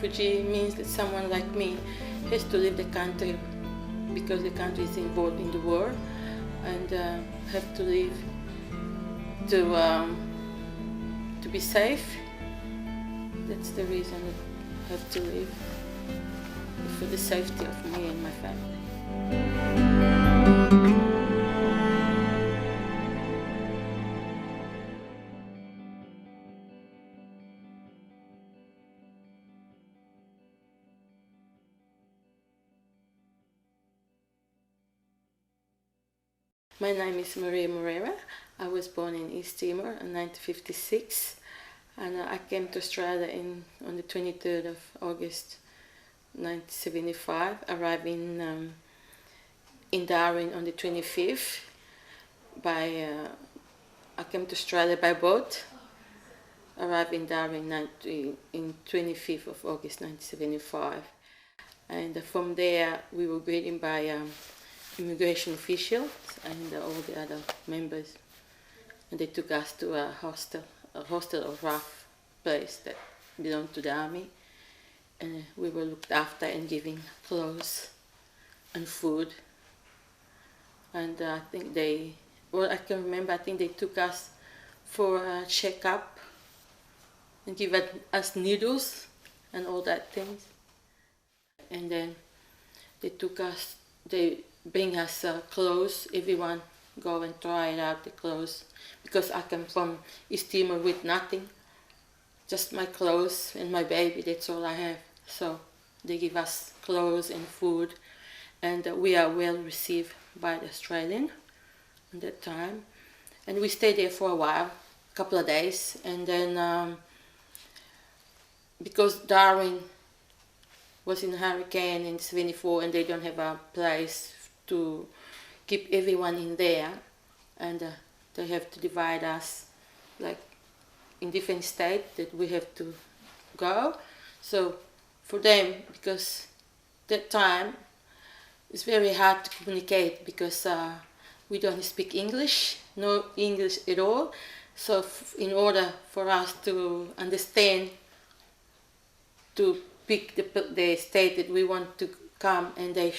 refugee means that someone like me has to leave the country because the country is involved in the war, and have to leave to be safe. That's the reason I have to leave, for the safety of me and my family. My name is Maria Moreira. I was born in East Timor in 1956, and I came to Australia on the 23rd of August 1975, arriving in Darwin on the 25th. I came to Australia by boat, arrived in Darwin in 25th of August 1975, and from there we were greeted by immigration officials and all the other members, and they took us to a hostel or rough place that belonged to the army, and we were looked after and given clothes and food. And I think I can remember, I think they took us for a checkup and give us needles and all that things. And then they bring us clothes. Everyone go and try out the clothes, because I come from East Timor with nothing, just my clothes and my baby, that's all I have. So they give us clothes and food, and we are well received by the Australian at that time. And we stayed there for a while, a couple of days, and then because Darwin was in a hurricane in 1974 and they don't have a place to keep everyone in there, and they have to divide us like in different states that we have to go. So for them, because that time it's very hard to communicate, because we don't speak English, no English at all. So in order for us to understand, to pick the state that we want to come, and they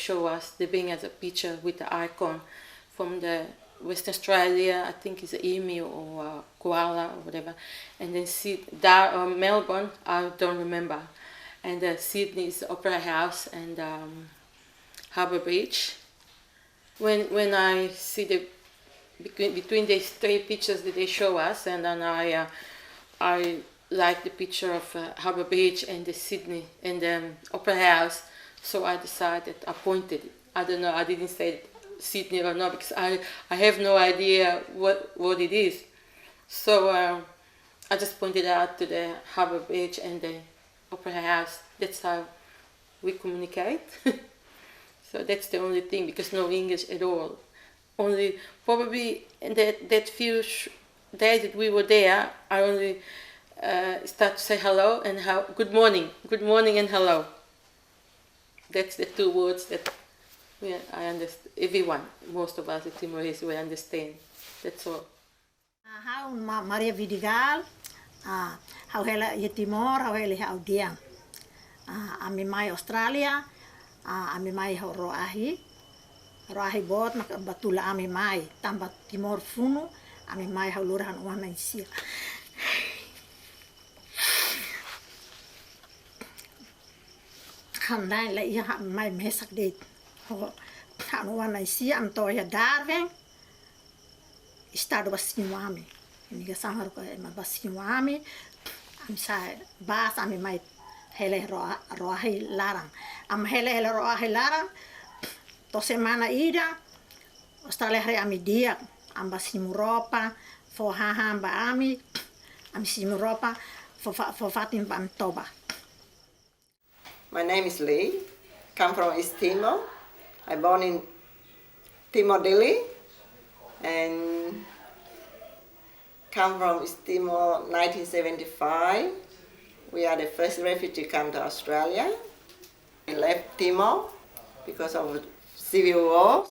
bring us a picture with the icon from the Western Australia, I think it's an emu or a koala or whatever, and then Melbourne, I don't remember, and Sydney is the Opera House and Harbour Bridge. When I see between these three pictures that they show us, and then I like the picture of Harbour Bridge and the Sydney and the Opera House, so I decided, I pointed it. I don't know, I didn't say Sydney or not, because I have no idea what it is. So I just pointed out to the Harbour Bridge and the Opera House. That's how we communicate. So that's the only thing, because no English at all. Only probably in that few days that we were there, I only start to say hello and good morning and hello. That's the two words that I understand. Everyone, most of us, the Timorese, will understand. That's all. How Maria Vidigal, how hela i Timor, how hela hau diang. Ami mai Australia, ami mai hau roahi bot maka batula ami mai tambah Timor funu, ami mai hau lurahan wana isia. Handai la ia mai mesak dit. Hanu wana isia am to ya Darwin. Estado basinuami. Ini ga sangar ko ma basinuami. Am sa bas ami mai hele roahi larang. Am hele roahi larang. To semana ida Australia hari ami dia am basimuropa fo haha ba ami simuropa fo fatin bam toba. My name is Lee, come from East Timor. I born in Timor-Leste and come from East Timor 1975. We are the first refugee come to Australia. We left Timor because of civil war.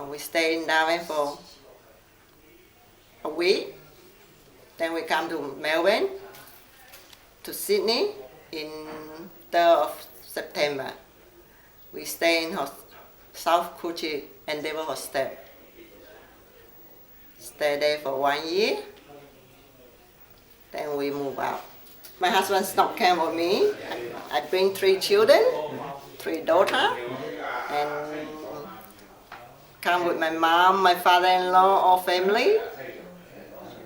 We stayed in Darwin for a week. Then we come to Melbourne. to Sydney in 3rd of September. We stay in South Coogee Endeavour Hostel. Stay there for 1 year. Then we move out. My husband stopped camp with me. I bring 3 children, 3 daughters, and come with my mom, my father-in-law, all family,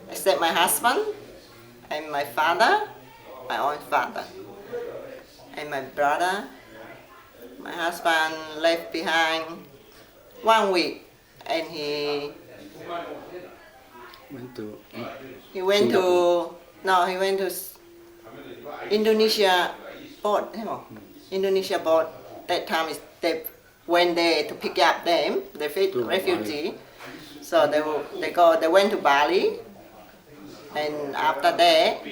except my husband and my father, my own father, and my brother. My husband left behind 1 week, and he went to Indonesia boat. Indonesia boat. That time they went there to pick up them, the refugee. So they went to Bali, and after that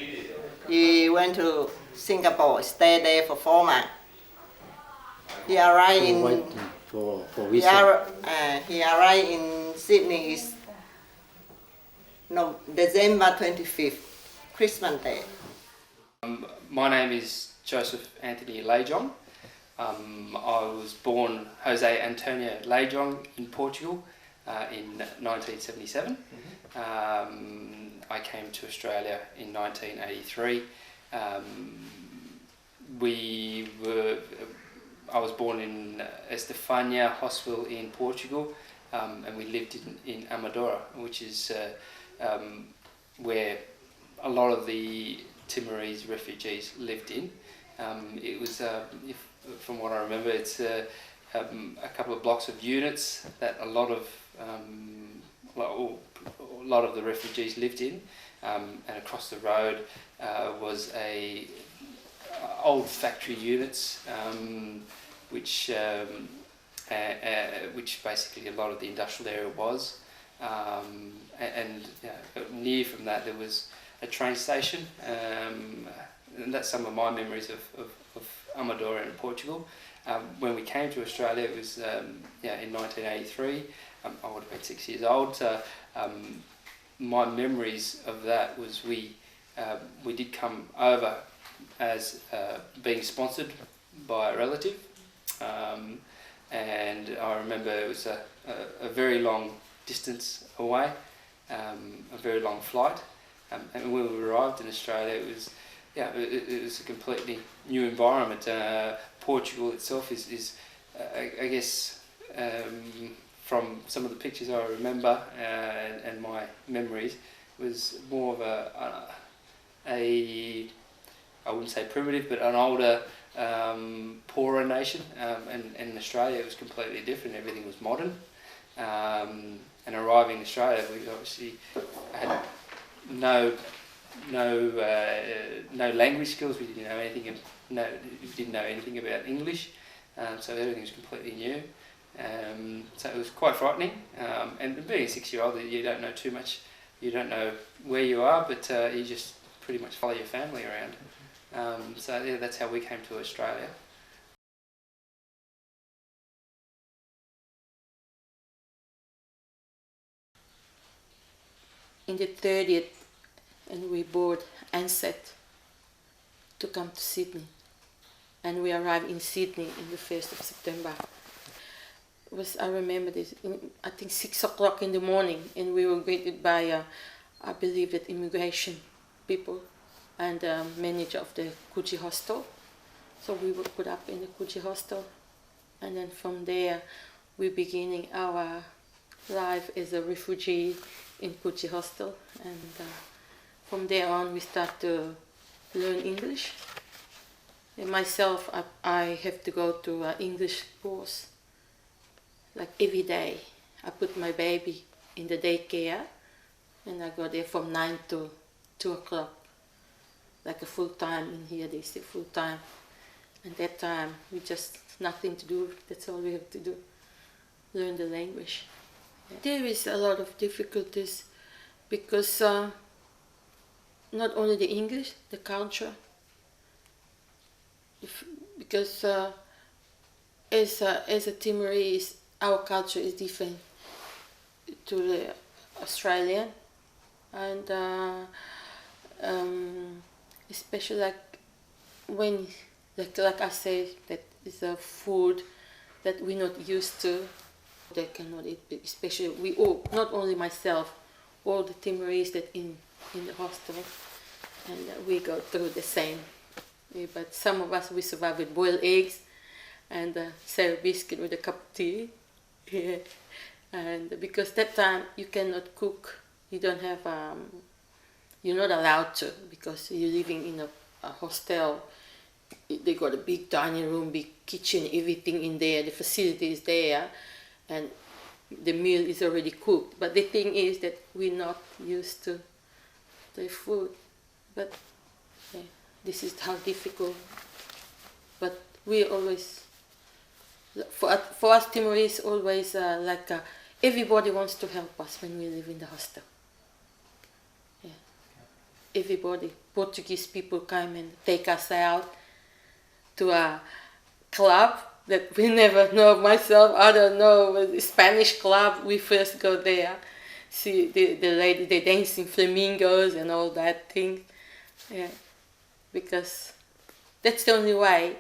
he went to Singapore, stayed there for 4 months. He arrived he arrived in Sydney is December 25th, Christmas Day. My name is Joseph Anthony Lejong. I was born Jose Antonio Lejong in Portugal in 1977. I came to Australia in 1983. I was born in Estefania Hostel in Portugal, and we lived in Amadora, which is where a lot of the Timorese refugees lived in. It was, from what I remember, it's a couple of blocks of units that a lot of the refugees lived in, and across the road was a old factory units, which basically a lot of the industrial area was, and near from that there was a train station, and that's some of my memories of Amadora in Portugal. When we came to Australia, it was in 1983. I would have been 6 years old. So my memories of that was we did come over as being sponsored by a relative, and I remember it was a very long distance away, a very long flight, and when we arrived in Australia it was a completely new environment. Portugal itself is I guess from some of the pictures I remember and my memories, was more of I wouldn't say primitive, but an older, poorer nation, and in Australia it was completely different. Everything was modern, and arriving in Australia we obviously had no language skills. We didn't know anything. We didn't know anything about English, so everything was completely new. So it was quite frightening. And being a 6-year-old, you don't know too much. You don't know where you are, but you just pretty much follow your family around. So that's how we came to Australia. In the 30th, and we board Ansett to come to Sydney, and we arrived in Sydney in the 1st of September. I remember this, I think 6 o'clock in the morning, and we were greeted by I believe that immigration people and manager of the Coogee Hostel. So we were put up in the Coogee Hostel, and then from there we're beginning our life as a refugee in Coogee Hostel, and from there on we start to learn English. And myself, I have to go to an English course, like every day. I put my baby in the daycare, and I go there from 9 to 2 o'clock, like a full time. In here they say full time, and that time we just nothing to do. That's all we have to do, learn the language. There is a lot of difficulties because not only the English, the culture. Because as a Timorese, our culture is different to the Australian, and especially like when, like I said, that is a food that we're not used to, they cannot eat, especially we all, not only myself, all the Timorese that in the hostel, and we go through the same. Yeah, but some of us, we survive with boiled eggs and sour biscuit with a cup of tea. Yeah. And because that time you cannot cook, you don't have, you're not allowed to, because you're living in a hostel. They got a big dining room, big kitchen, everything in there, the facility is there, and the meal is already cooked. But the thing is that we're not used to the food. But yeah, this is how difficult. But we always, for us Timorese, always everybody wants to help us when we live in the hostel. Yeah. Everybody, Portuguese people come and take us out to a club that we never know. Myself, I don't know, a Spanish club. We first go there, see the lady, they dancing flamingos and all that thing. Yeah, because that's the only way.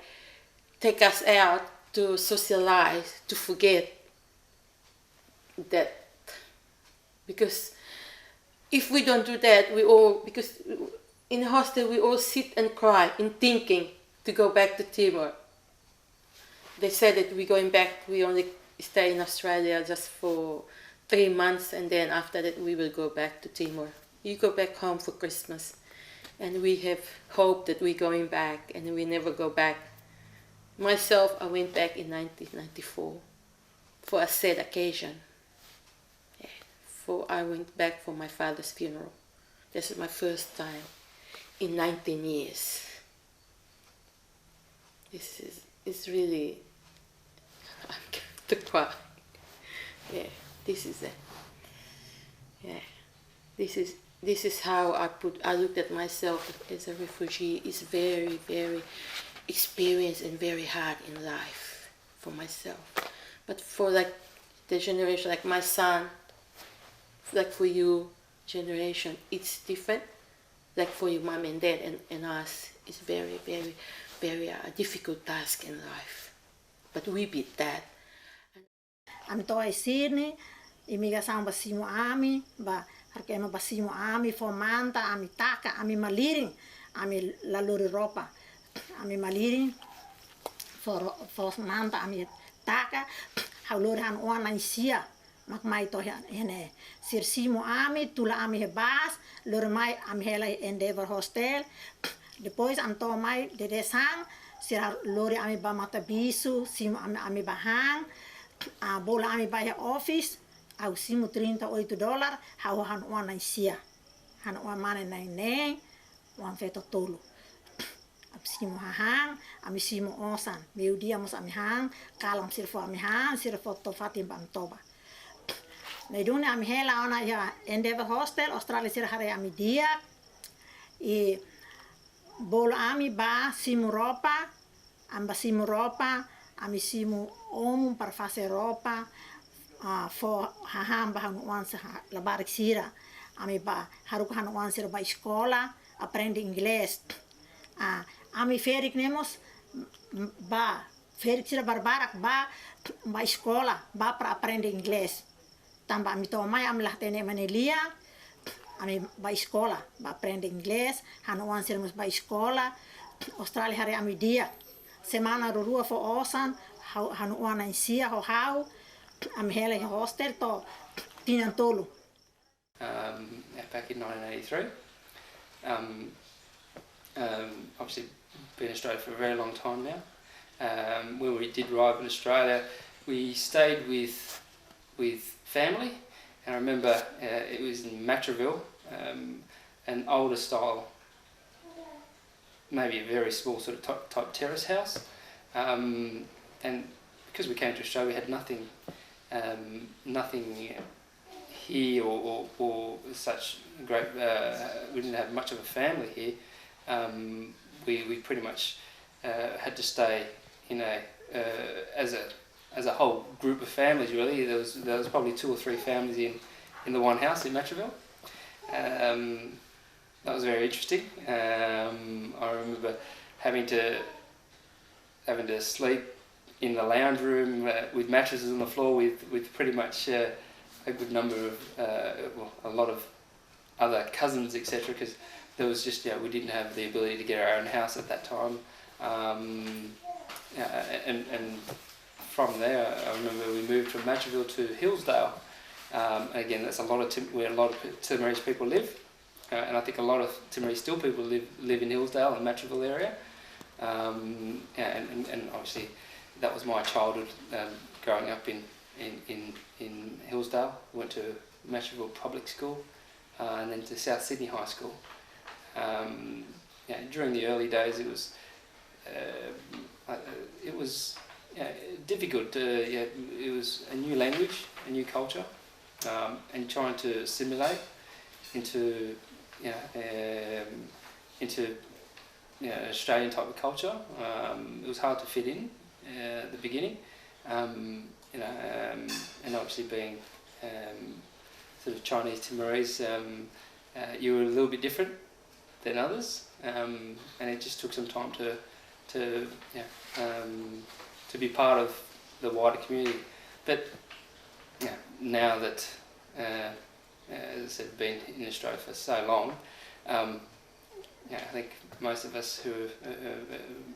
Take us out to socialize, to forget that. Because if we don't do that, because in the hostel we all sit and cry in thinking to go back to Timor. They said that we're going back, we only stay in Australia just for 3 months, and then after that we will go back to Timor. You go back home for Christmas. And we have hope that we're going back, and we never go back. Myself, I went back in 1994 for a sad occasion. Yeah. I went back for my father's funeral. This is my first time in 19 years. It's really, I'm going to cry. Yeah, this is it. Yeah, this is how I looked at myself as a refugee. It's very, very experienced and very hard in life for myself. But for like the generation, like my son, like for you generation, it's different. Like for your mom and dad and us, it's very, very, very difficult task in life. But we beat that. Ami toi sini, imiga sang basimo ami, ba harkeno basimo ami fomanta, ami taka, ami maliring, ami laluri ropa, ami maliring, for manta ami taka, hauluri han oana isia, mak mai toi hene sirsimo ami, tula ami hebas, luri mai ami hela endeavor hostel, depois anto mai dedesang, sira lori ami ba mata bisu, simo ami bahang, bola ami bayar office, au simu $38, hau han oana isia, han oana mane neng, oan feto tolu. Simu hahang, ami simu osan, meu dia mus ami hang, kalam sirfo ami hang, sirfo tofatim bantoba. Nedune ami hela ona ya endeavor hostel, Australia sira hare ami dia, bola ami ba simu ropa, amba simu ropa, ami simu omum para fazer ropa, for haham ba hanu wansa labarik sira, ami ba haruk hanu wansa ba escola, aprende inglês, ami ferik nemos ba ferik sira barbarak ba escola ba para aprende inglês, tamba ami tomai ami lah tene manelia, ami ba escola ba aprende inglês, hanu wansa mus ba escola, Australia hari ami dia. Semana rurua for osan, hanu oana isia hau, am hele hostel to tinan tolu. Back in 1983, obviously been in Australia for a very long time now. When we did arrive in Australia, we stayed with family, and I remember it was in Matraville, an older style, maybe a very small sort of type terrace house, and because we came to Australia, we had nothing here or such great. We didn't have much of a family here. We pretty much had to stay in as a whole group of families. Really, there was probably 2 or 3 families in the one house in Matraville. That was very interesting. I remember having to sleep in the lounge room with mattresses on the floor with pretty much a good number of a lot of other cousins, etc. Because there was just we didn't have the ability to get our own house at that time, and from there I remember we moved from Matraville to Hillsdale. Again, that's where a lot of Timorese people live, and I think a lot of Timorese still people live in Hillsdale and Matraville area, and obviously that was my childhood growing up in Hillsdale. Went to Matraville Public School, and then to South Sydney High School. During the early days, it was difficult. It was a new language, a new culture, and trying to assimilate into Australian type of culture. It was hard to fit in at the beginning, and obviously being sort of Chinese Timorese, you were a little bit different than others, and it just took some time to be part of the wider community. But now that, as I said, been in Australia for so long, I think most of us who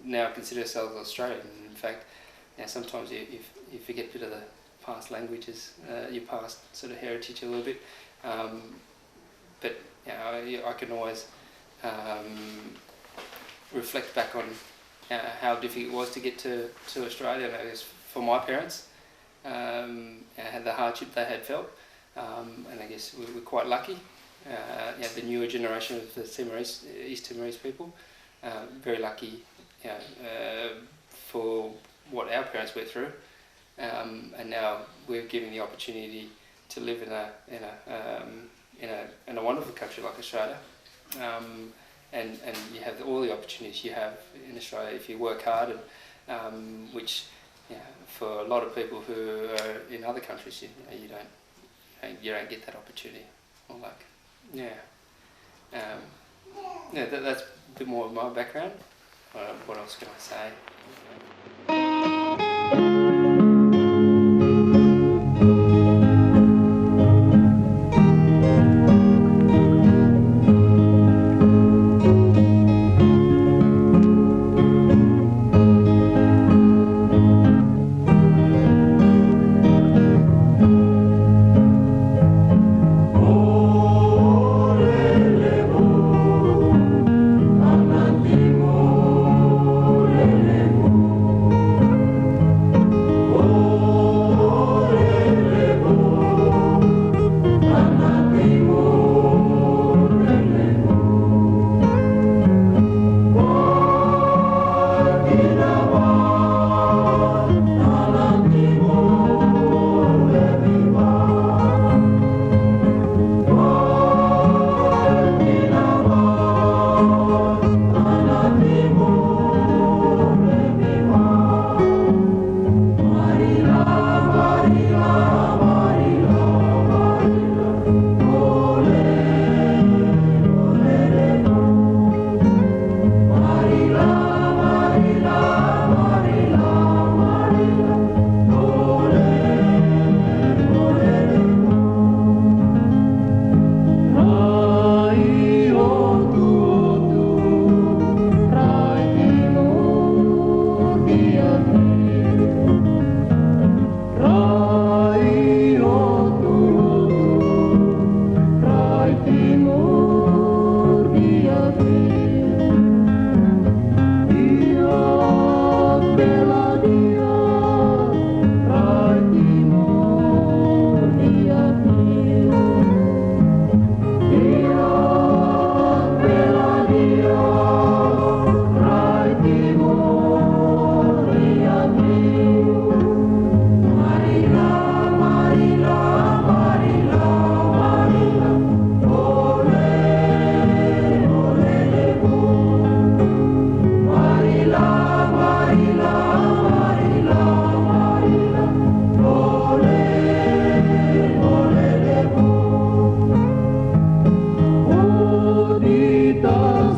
now consider ourselves Australian. In fact, sometimes you forget a bit of the past languages, your past sort of heritage a little bit. But I can always reflect back on how difficult it was to get to Australia. And I guess for my parents, the hardship they had felt, and I guess we were quite lucky. The newer generation of the Timorese, East Timorese people, very lucky for what our parents went through, and now we're given the opportunity to live in a wonderful country like Australia, and you have all the opportunities you have in Australia if you work hard, and which for a lot of people who are in other countries, you don't get that opportunity. Or that's a bit more of my background. What else can I say?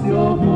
Your